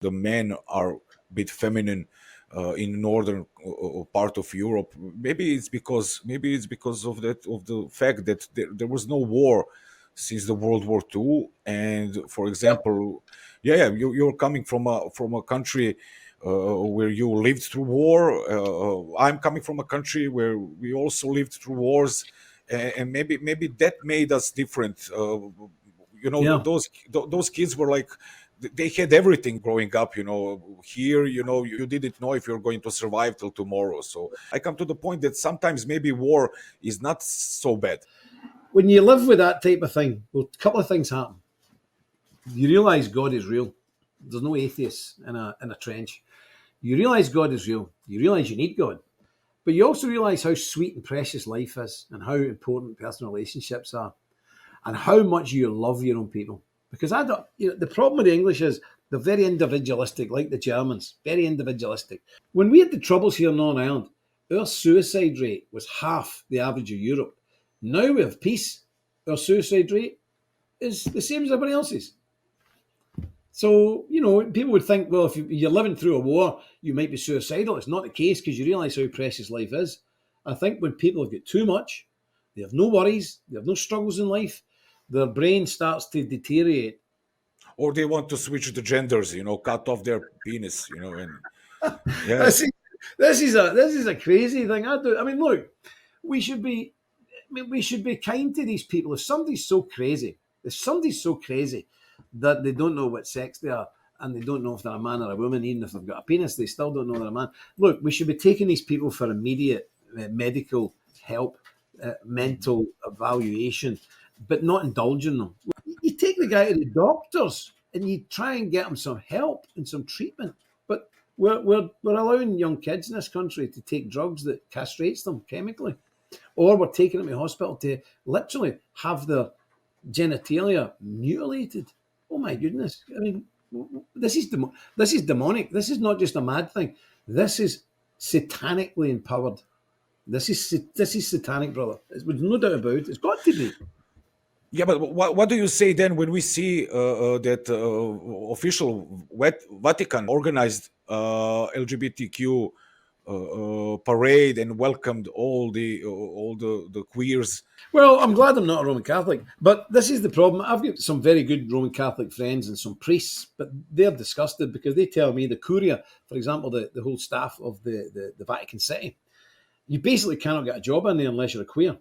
the men are a bit feminine in northern part of Europe. Maybe it's because of the fact that there was no war since the World War II. And for example, yeah, you're coming from a country where you lived through war. I'm coming from a country where we also lived through wars, and maybe that made us different. Yeah. Those kids were like they had everything growing up. Here, you didn't know if you're going to survive till tomorrow. So I come to the point that sometimes maybe war is not so bad. When you live with that type of thing, well, a couple of things happen. You realise God is real. There's no atheists in a trench. You realise God is real. You realise you need God. But you also realise how sweet and precious life is and how important personal relationships are and how much you love your own people. Because I don't, the problem with the English is they're very individualistic, like the Germans, very individualistic. When we had the troubles here in Northern Ireland, our suicide rate was half the average of Europe. Now we have peace. Our suicide rate is the same as everybody else's. So, people would think, well, if you're living through a war, you might be suicidal. It's not the case because you realise how precious life is. I think when people have got too much, they have no worries, they have no struggles in life, their brain starts to deteriorate. Or they want to switch the genders, cut off their penis, and yeah. This is, this is a crazy thing. I mean, look, we should be we should be kind to these people. If somebody's so crazy that they don't know what sex they are and they don't know if they're a man or a woman, even if they've got a penis, they still don't know they're a man. Look, we should be taking these people for immediate medical help, mental evaluation, but not indulging them. You take the guy to the doctors and you try and get him some help and some treatment. But we're allowing young kids in this country to take drugs that castrates them chemically. Or we're taking them to hospital to literally have their genitalia mutilated. Oh my goodness! I mean, this is demonic. This is not just a mad thing. This is satanically empowered. This is satanic, brother. There's no doubt about it. It's got to be. Yeah, but what do you say then when we see that official Vatican organized LGBTQ parade and welcomed all the queers? Well, I'm glad I'm not a Roman Catholic, but this is the problem. I've got some very good Roman Catholic friends and some priests, but they're disgusted because they tell me the Curia, for example, the whole staff of the Vatican City, you basically cannot get a job in there unless you're a queer.